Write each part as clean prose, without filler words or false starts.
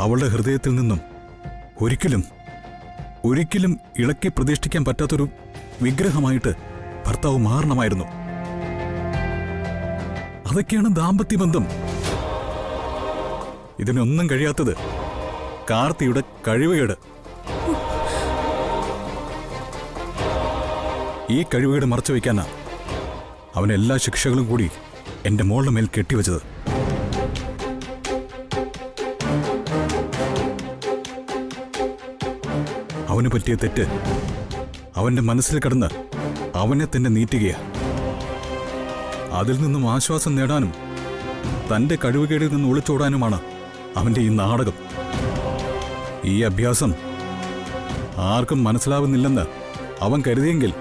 അവളുടെ ഹൃദയത്തിൽ നിന്നും ഒരിക്കലും ഒരിക്കലും ഇളക്കി പ്രതിഷ്ഠിക്കാൻ പറ്റാത്തൊരു വിഗ്രഹമായിട്ട് ഭർത്താവ് മാറണമായിരുന്നു. അതൊക്കെയാണ് ദാമ്പത്യബന്ധം. ഇതിനൊന്നും കഴിയാത്തത് കാർത്തിയുടെ കഴിവുകേട്. ഈ കഴിവുകേട് മറച്ചു വയ്ക്കാനാ അവൻ എല്ലാ ശിക്ഷകളും കൂടി എന്റെ മോളുടെ മേൽ കെട്ടിവെച്ചത്. അവന് പറ്റിയ തെറ്റ് അവന്റെ മനസ്സിൽ കടന്ന് അവനെ തന്നെ നീറ്റുകയാ. അതിൽ നിന്നും ആശ്വാസം നേടാനും തന്റെ കഴിവുകേടിൽ നിന്ന് ഒളിച്ചോടാനുമാണ് അവന്റെ ഈ നാടകം. ഈ അഭ്യാസം ആർക്കും മനസ്സിലാവുന്നില്ലെന്ന് അവൻ കരുതിയെങ്കിൽ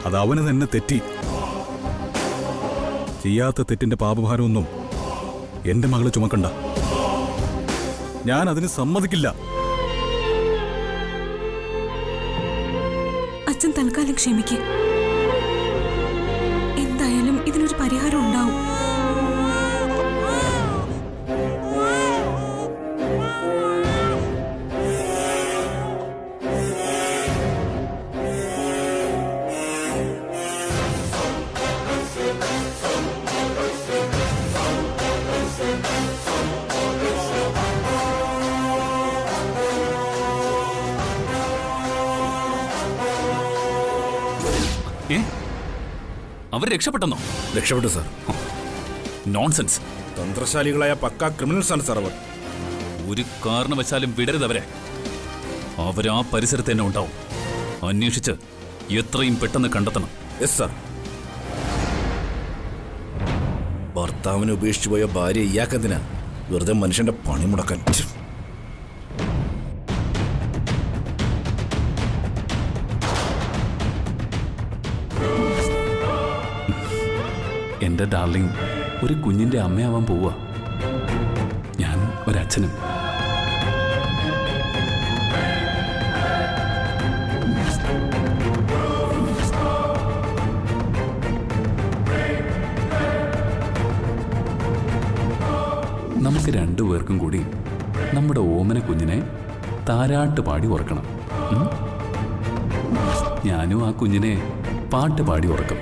അത് അവന് തന്നെ തെറ്റി. ചെയ്യാത്ത തെറ്റിന്റെ പാപഭാരമൊന്നും എന്റെ മകളെ ചുമക്കണ്ട. ഞാൻ അതിന് സമ്മതിക്കില്ല. അച്ഛൻ തൽക്കാലം ക്ഷമിക്ക്. എന്തായാലും ഇതിനൊരു പരിഹാരം ഉണ്ടാവും. അവർ രക്ഷപ്പെട്ടെന്നോ? രക്ഷപ്പെട്ടു സാർ. നോൺസെൻസ്. തന്ത്രശാലികളായ പക്കാ ക്രിമിനൽസ് ആണ് സാർ അവർ. ഒരു കാരണവശാലും വിടരുതവരെ. അവരാ പരിസരത്ത് തന്നെ ഉണ്ടാവും. അന്വേഷിച്ച് എത്രയും പെട്ടെന്ന് കണ്ടെത്തണം. Yes sir. ഭർത്താവിനെ ഉപേക്ഷിച്ചു പോയ ഭാര്യ ഇയാക്കെന്തിനാ വെറുതെ മനുഷ്യന്റെ പണി മുടക്കാൻ? എന്റെ ഡാർലിംഗ് ഒരു കുഞ്ഞിന്റെ അമ്മയാവാൻ പോവുക. ഞാൻ ഒരച്ഛനും. നമുക്ക് രണ്ടുപേർക്കും കൂടി നമ്മുടെ ഓമന കുഞ്ഞിനെ താരാട്ട് പാടി ഉറക്കണം. ഞാനും ആ കുഞ്ഞിനെ പാട്ട് പാടി ഉറക്കും.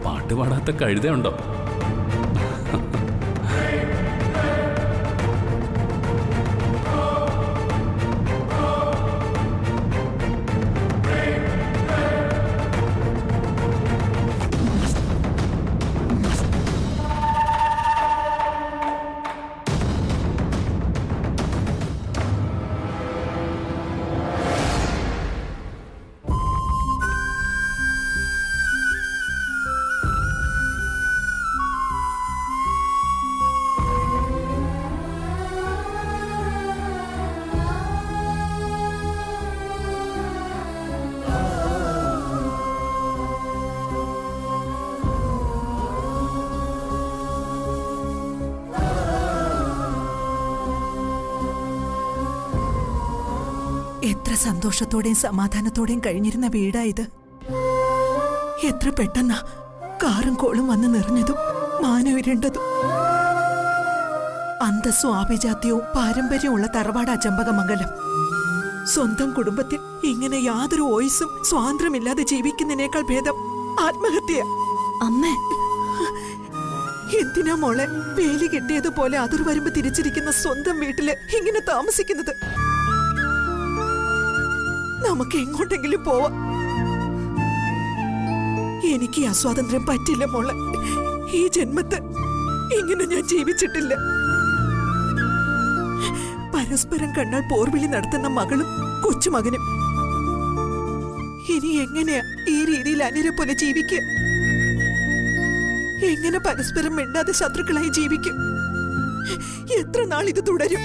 പാട്ട് പാടാത്ത കഴുതയുണ്ടോ? എത്ര സന്തോഷത്തോടെയും സമാധാനത്തോടെയും കഴിഞ്ഞിരുന്ന വീടായത്. എത്ര പെട്ടെന്നാ കാറും കോളും വന്ന് നിറഞ്ഞതും മാനവിരണ്ടതും. അന്തസ്സും ആഭിജാത്യവും പാരമ്പര്യമുള്ള തറവാട് ചമ്പകമംഗലം. സ്വന്തം കുടുംബത്തിൽ ഇങ്ങനെ യാതൊരു വോയിസും സ്വാതന്ത്ര്യമില്ലാതെ ജീവിക്കുന്നതിനേക്കാൾ ഭേദം ആത്മഹത്യ. അമ്മേ, എന്തിനാ മോളെ വേലി കെട്ടിയതുപോലെ അതിർവരുമ്പ് തിരിച്ചിരിക്കുന്ന സ്വന്തം വീട്ടില് ഇങ്ങനെ താമസിക്കുന്നത്? നമുക്ക് എങ്ങോട്ടെങ്കിലും പോവാം. എനിക്ക് ആ സ്വാതന്ത്ര്യം പറ്റില്ല മോളെ. ഈ ജന്മത്ത് ഇങ്ങനെ ഞാൻ ജീവിച്ചിട്ടില്ല. പരസ്പരം കണ്ടാൽ പോർവിളി നടത്തുന്ന മകളും കൊച്ചുമകനും ഇനി എങ്ങനെയാ ഈ രീതിയിൽ അനിരെ പോലെ ജീവിക്കുക? എങ്ങനെ പരസ്പരം മിണ്ടാതെ ശത്രുക്കളായി ജീവിക്കും? എത്ര നാൾ ഇത് തുടരും?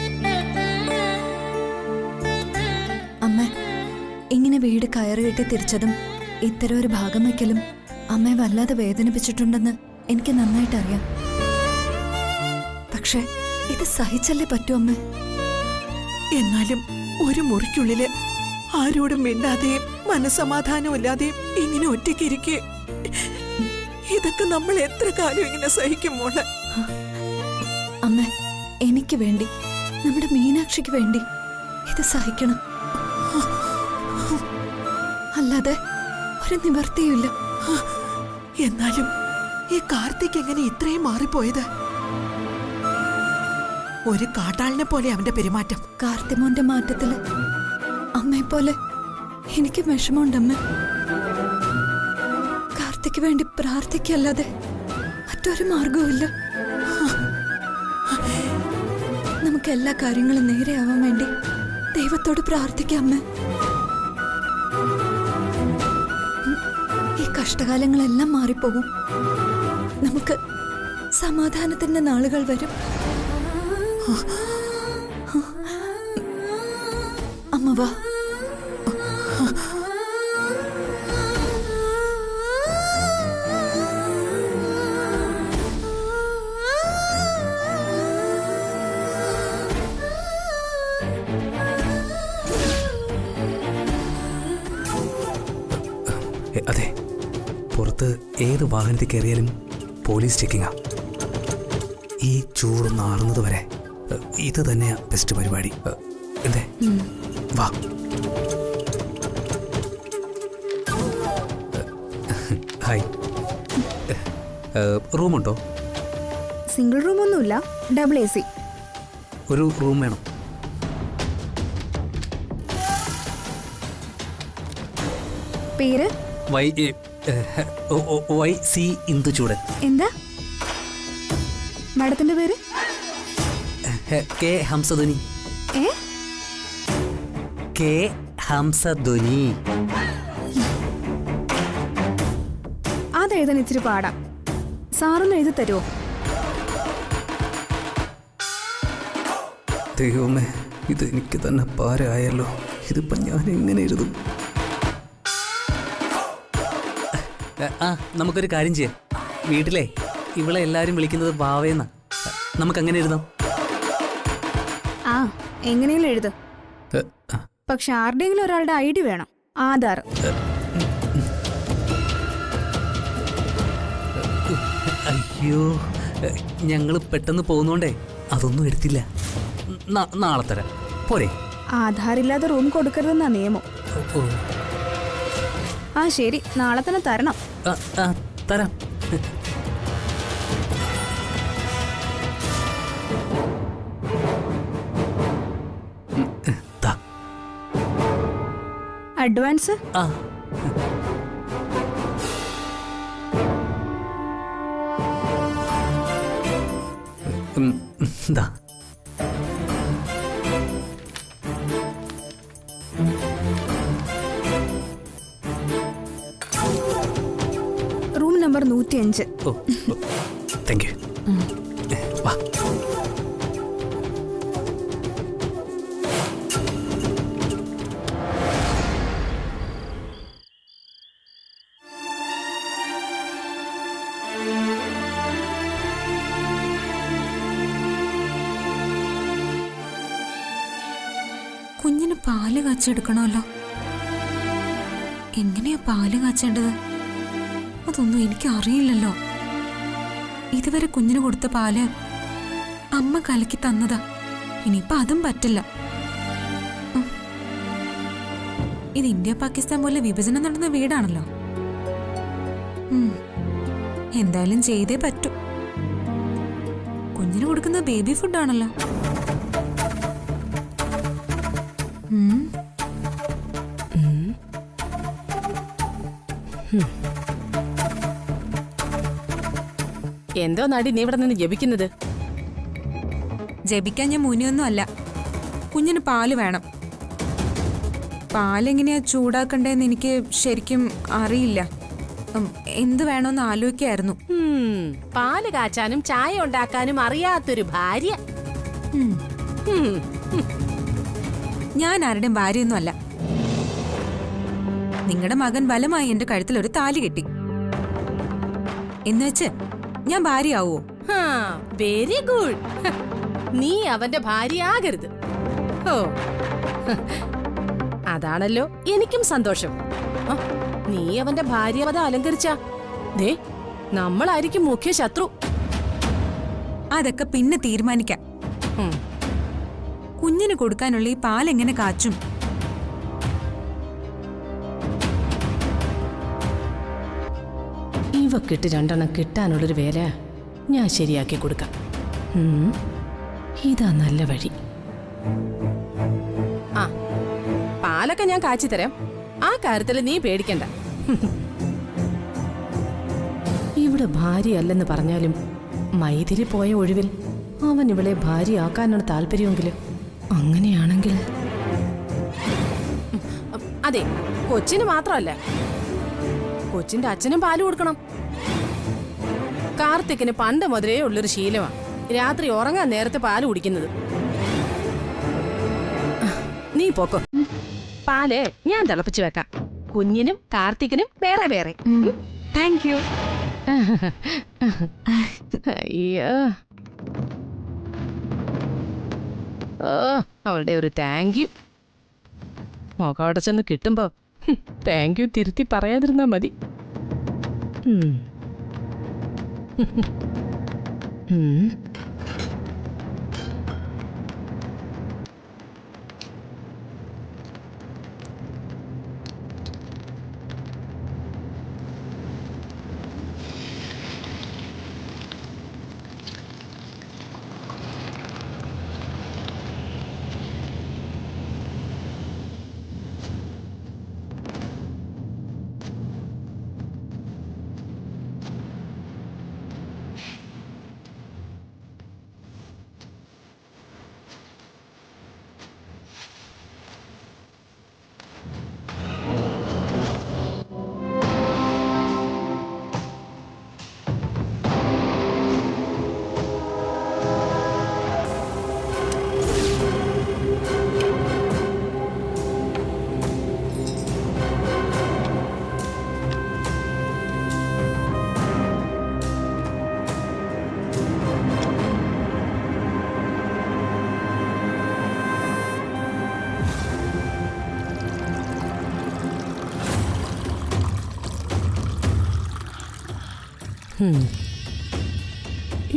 അമ്മ, ഇങ്ങനെ വീട് കയറുകെട്ടി തിരിച്ചതും ഇത്തരം ഒരു ഭാഗം വയ്ക്കലും അമ്മയെ വല്ലാതെ വേദനിപ്പിച്ചിട്ടുണ്ടെന്ന് എനിക്ക് നന്നായിട്ട് അറിയാം. പക്ഷെ ഇത് സഹിച്ചല്ലേ പറ്റൂ അമ്മ. എന്നാലും ഒരു മുറിക്കുള്ളില് ആരോടും മിണ്ടാതെയും മനസമാധാനവും ഇല്ലാതെയും ഇങ്ങനെ ഒറ്റയ്ക്കിരിക്കെ ഇതൊക്കെ നമ്മൾ എത്ര കാലം ഇങ്ങനെ സഹിക്കും മോളെ? അമ്മ, എനിക്ക് വേണ്ടി, നമ്മുടെ മീനാക്ഷിക്ക് വേണ്ടി ഇത് സഹിക്കണം. അല്ലാതെ ഒരു നിവർത്തിയുമില്ല. എന്നാലും ഈ കാർത്തിക് എങ്ങനെ ഇത്രയും മാറിപ്പോയത്? ഒരു കാട്ടാളിനെ പോലെ അവന്റെ പെരുമാറ്റം. കാർത്തിമോന്റെ മാറ്റത്തില് അമ്മയെ പോലെ എനിക്ക് വിഷമമുണ്ടമ്മ. കാർത്തിക്ക് വേണ്ടി പ്രാർത്ഥിക്കല്ലാതെ മറ്റൊരു മാർഗവുമില്ല. നമുക്ക് എല്ലാ കാര്യങ്ങളും നേരെയാവാൻ വേണ്ടി ദൈവത്തോട് പ്രാർത്ഥിക്കാം അമ്മ. ഈ കഷ്ടകാലങ്ങളെല്ലാം മാറിപ്പോകും. നമുക്ക് സമാധാനത്തിന്റെ നാളുകൾ വരും. അമ്മ വാ. അതെ, പുറത്ത് ഏത് വാഹനത്തിൽ കയറിയാലും പോലീസ് ചെക്കിങ്ങാ. ഈ ചൂടൊന്ന് ആറുന്നത് വരെ ഇത് തന്നെയാ ബെസ്റ്റ് പരിപാടി. എന്തേ, വാ. ഹായ്. റൂമുണ്ടോ? സിംഗിൾ റൂമൊന്നുമില്ല, ഡബിൾ AC. ഒരു റൂം വേണം. പേര്? YC ഇന്ദുചൂടൻ. എന്താ മാഡത്തിന്റെ പേര്? K ഹംസധ്വനി. ഏ? K ഹംസധ്വനി. അതെഴുതാൻ ഇച്ചിരി പാടാം. സാറൊന്ന് എഴുതി തരുമോ? ദൈവമേ, ഇത് എനിക്ക് തന്നെ പാരായല്ലോ. ഇതിപ്പോ ഞാൻ എങ്ങനെ എഴുതും? നമുക്കൊരു കാര്യം ചെയ്യാം. വീട്ടിലെ ഇവളെ എല്ലാരും വിളിക്കുന്നത് ബാവേന്ന. നമുക്കങ്ങനെ എഴുതാം. ആ, എങ്ങനെയും എഴുത്. പക്ഷെ ആരുടെയെങ്കിലും ഒരാളുടെ ID വേണം. ആധാർ. അയ്യോ, ഞങ്ങൾ പെട്ടെന്ന് പോകുന്നോണ്ടേ അതൊന്നും എടുത്തില്ല. നാളെ തരാം, പോരെ? ആധാർ ഇല്ലാതെ റൂം കൊടുക്കരുതെന്നാ നിയമം. ആ ശരി, നാളെ തന്നെ തരണം. തരാം. അഡ്വാൻസ്? Room number 105. ഓ, താങ്ക് യു. വാ. കുഞ്ഞിന് പാല് കാച്ചെടുക്കണമല്ലോ. എങ്ങനെയാ പാല് കാച്ചേണ്ടത്? അതൊന്നും എനിക്ക് അറിയില്ലല്ലോ. ഇതുവരെ കുഞ്ഞിന് കൊടുത്ത പാല് അമ്മ കലക്കി തന്നതാ. ഇനിയിപ്പൊ അതും പറ്റില്ല. ഇത് ഇന്ത്യ പാകിസ്ഥാൻ പോലെ വിഭജനം നടന്ന വീടാണല്ലോ. എന്തായാലും ചെയ്തേ പറ്റൂ. കുഞ്ഞിന് കൊടുക്കുന്ന ബേബി ഫുഡാണല്ലോ. എന്തോ നാടി നീ ഇവിടെ നിന്ന് ജപിക്കുന്നത്? ജപിക്കാൻ ഞാൻ മുനിയൊന്നും അല്ല. കുഞ്ഞിന് പാല് വേണം. പാലെങ്ങനെയാ ചൂടാക്കണ്ടേന്ന് എനിക്ക് ശരിക്കും അറിയില്ല. എന്ത് വേണമെന്ന് ആലോചിക്കായിരുന്നു. പാല് കാച്ചാനും ചായ ഉണ്ടാക്കാനും അറിയാത്തൊരു ഭാര്യ. ഞാൻ ആരുടെയും ഭാര്യയൊന്നും അല്ല. നിങ്ങളുടെ മകൻ ബലമായി എന്റെ കഴുത്തിൽ ഒരു താലി കെട്ടി എന്നുവെച്ച് ഞാൻ ഭാര്യയാവോ? Very good. നീ അവന്റെ ഭാര്യയാകരുത്. ഓ, അതാണല്ലോ എനിക്കും സന്തോഷം. നീ അവന്റെ ഭാര്യവത അലങ്കരിച്ച ദേ നമ്മളായിരിക്കും മുഖ്യ ശത്രു. അതൊക്കെ പിന്നെ തീരുമാനിക്കാം. കുഞ്ഞിന് കൊടുക്കാനുള്ള ഈ പാൽ എങ്ങനെ കാച്ചും? ഇവക്കിട്ട് 2 കിട്ടാനുള്ളൊരു വേല ഞാൻ ശരിയാക്കി കൊടുക്കാം. ഇതാ നല്ല വഴി. ആ, പാലൊക്കെ ഞാൻ കാച്ചി തരാം. ആ കാര്യത്തിൽ നീ പേടിക്കണ്ട. ഇവിടെ ഭാര്യയല്ലെന്ന് പറഞ്ഞാലും മൈഥിലി പോയ ഒഴിവിൽ അവൻ ഇവളെ ഭാര്യയാക്കാനാണ് താല്പര്യമെങ്കിൽ അങ്ങനെയാണെങ്കിൽ അതെ, കൊച്ചിന് മാത്രമല്ല, കൊച്ചിന്റെ അച്ഛനും പാല് കൊടുക്കണം. കാർത്തിക്കിന് പണ്ട് മുതലേ ഉള്ളൊരു ശീലമാണ് രാത്രി ഉറങ്ങാൻ നേരത്തെ പാല് കുടിക്കുന്നത്. നീ പോക്കോ, പാല് ഞാൻ തിളപ്പിച്ചു വെക്കാം. കുഞ്ഞിനും കാർത്തിക്കിനും വേറെ വേറെ. Thank you. അയ്യോ, ഓ അവളുടെ ഒരു താങ്ക് യു. മുഖം അവിടെ ചെന്ന് കിട്ടുമ്പോ താങ്ക് യു തിരുത്തി പറയാതിരുന്നാ മതി.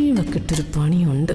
ഇവക്കിട്ടൊരു പണിയുണ്ട്.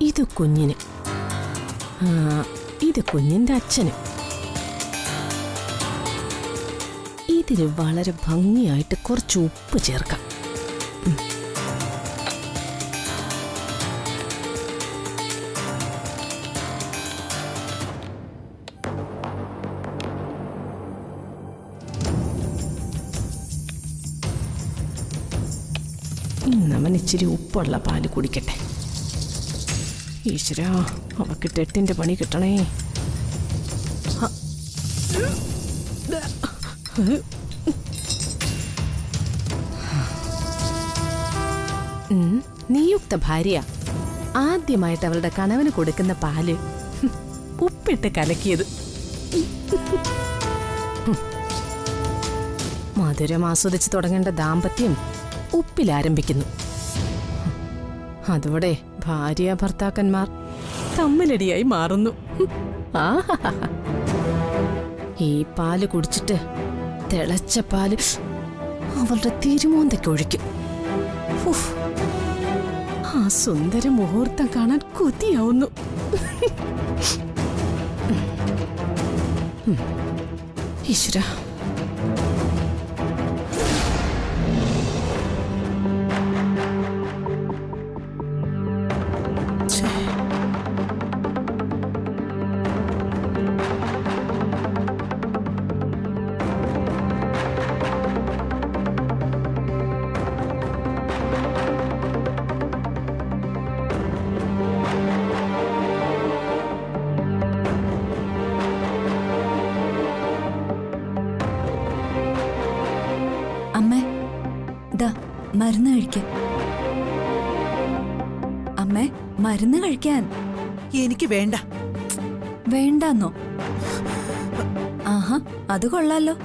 ഇത് കുഞ്ഞിന്, ഇത് കുഞ്ഞിന്റെ അച്ഛന്. ഇതിൽ വളരെ ഭംഗിയായിട്ട് കുറച്ച് ഉപ്പ് ചേർക്കാം. ഇന്നവൻ ഇച്ചിരി ഉപ്പുള്ള പാല് കുടിക്കട്ടെ. ഈശ്വരാ, അവക്ക് 8ന്റെ പണി കിട്ടണേ. നിയുക്ത ഭാര്യ ആദ്യമായിട്ട് അവളുടെ കണവന് കൊടുക്കുന്ന പാല് ഉപ്പിട്ട് കലക്കിയത്. മധുരം ആസ്വദിച്ച് തുടങ്ങേണ്ട ദാമ്പത്യം ഉപ്പിലാരംഭിക്കുന്നു. അതോടെ ഭാര്യ ഭർത്താക്കന്മാർ തമ്മിലടിയായി മാറുന്നു. ഈ പാല് കുടിച്ചിട്ട് തിളച്ച പാല് അവളുടെ തിരുമോന്തയ്ക്ക് ഒഴിക്കും. ആ സുന്ദര മുഹൂർത്തം കാണാൻ കൊതിയാവുന്നു. ഈശ്വര, മരുന്ന് കഴിക്കാൻ. അമ്മേ, മരുന്ന് കഴിക്കാൻ. എനിക്ക് വേണ്ട. വേണ്ടാന്നോ? ആഹാ, അത് കൊള്ളാലോ.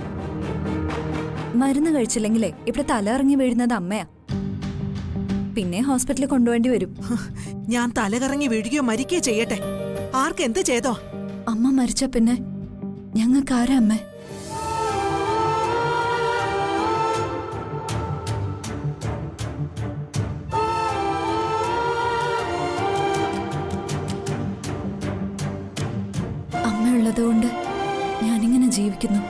മരുന്ന് കഴിച്ചില്ലെങ്കിലേ ഇവിടെ തല ഇറങ്ങി വീഴുന്നത് അമ്മയാ. പിന്നെ ഹോസ്പിറ്റലിൽ കൊണ്ടുപോണ്ടി വരും. ഞാൻ തലകറങ്ങി വീഴുകയോ മരിക്കുകയോ ചെയ്യട്ടെ, ആർക്കെന്ത് ചെയ്തോ? അമ്മ മരിച്ച പിന്നെ ഞങ്ങൾക്കാരാ അമ്മേ? അമ്മയുള്ളതുകൊണ്ട് ഞാനിങ്ങനെ ജീവിക്കുന്നു.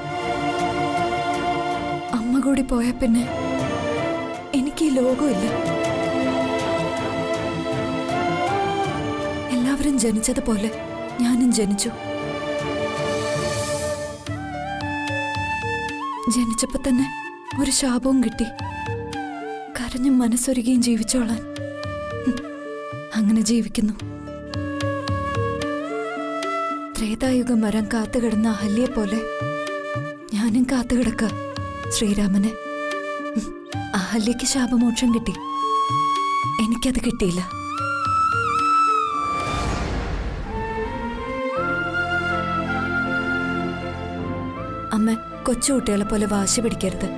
അമ്മ കൂടി പോയ പിന്നെ എനിക്ക് ഈ ലോകമില്ല. എല്ലാവരും ജനിച്ചതുപോലെ ഞാനും ജനിച്ചു. ജനിച്ചപ്പോ തന്നെ ഒരു ശാപവും കിട്ടി. കരഞ്ഞും മനസ്സൊരുകയും ജീവിച്ചോളാൻ. അങ്ങനെ ജീവിക്കുന്നു. ത്രേതായുഗം വരാൻ കാത്തുകിടന്ന അഹല്യെ പോലെ ഞാനും കാത്തുകിടക്ക ശ്രീരാമനെ. അഹല്യയ്ക്ക് ശാപമോക്ഷം കിട്ടി, എനിക്കത് കിട്ടിയില്ല. അമ്മ കൊച്ചുകുട്ടികളെ പോലെ വാശി പിടിക്കരുത്.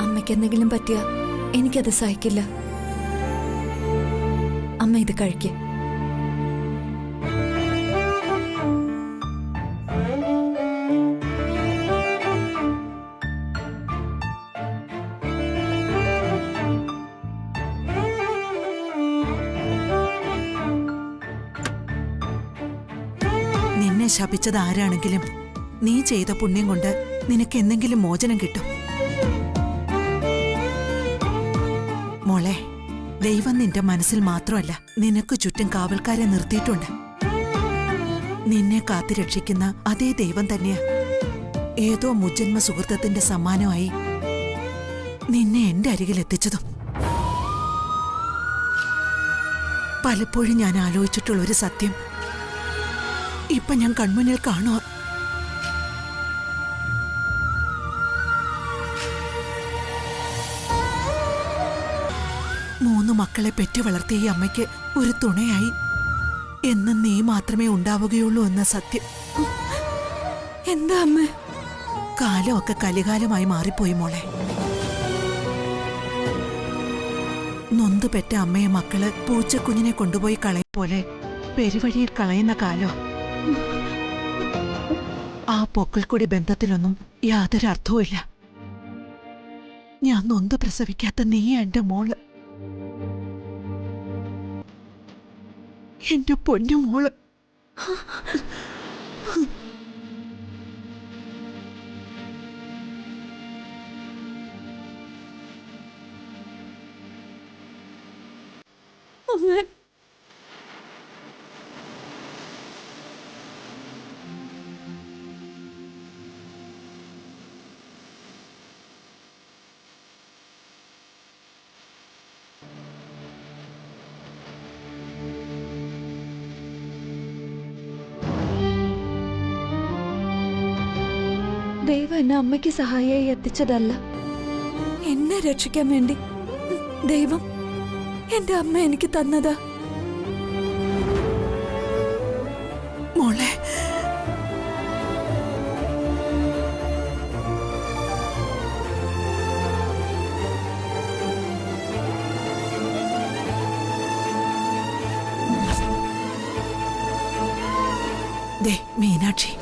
അമ്മയ്ക്ക് എന്തെങ്കിലും പറ്റിയ എനിക്കത് സഹിക്കില്ല. അമ്മ ഇത് കഴിക്ക്. നിന്നെ ശപിച്ചത് ആരാണെങ്കിലും നീ ചെയ്ത പുണ്യം കൊണ്ട് നിനക്ക് എന്തെങ്കിലും മോചനം കിട്ടും. മോളെ, ദൈവം നിന്റെ മനസ്സിൽ മാത്രമല്ല, നിനക്ക് ചുറ്റും കാവൽക്കാരെ നിർത്തിയിട്ടുണ്ട്. നിന്നെ കാത്തുരക്ഷിക്കുന്ന അതേ ദൈവം തന്നെയാ ഏതോ മുജ്ജന്മ സുഹൃത്തത്തിന്റെ സമ്മാനമായി നിന്നെ എന്റെ അരികിൽ എത്തിച്ചതും. പലപ്പോഴും ഞാൻ ആലോചിച്ചിട്ടുള്ള ഒരു സത്യം ഇപ്പൊ ഞാൻ കൺമുന്നിൽ കാണുക. മൂന്ന് മക്കളെ പെറ്റു വളർത്തിയ ഈ അമ്മയ്ക്ക് ഒരു തുണയായി എന്നും നീ മാത്രമേ ഉണ്ടാവുകയുള്ളൂ എന്ന സത്യം. എന്താ അമ്മ? കാലമൊക്കെ കലികാലമായി മാറിപ്പോയി മോളെ. നൊന്തു പെറ്റ അമ്മയെ മക്കള് പൂച്ചക്കുഞ്ഞിനെ കൊണ്ടുപോയി കളയും പോലെ പെരുവഴിയിൽ കളയുന്ന കാലം. ആ പൊക്കിൾക്കൊടി ബന്ധത്തിലൊന്നും യാതൊരു അർത്ഥവുമില്ല. ഞാൻ നൊന്ത് പ്രസവിക്കാത്ത നീ എന്റെ മോള്, എന്റെ പൊന്നു മോള്. ദൈവം എന്നെ അമ്മയ്ക്ക് സഹായിയായി എത്തിച്ചതല്ല, എന്നെ രക്ഷിക്കാൻ വേണ്ടി ദൈവം എന്റെ അമ്മ എനിക്ക് തന്നതാ. മോളെ, ദേ മീനാക്ഷി,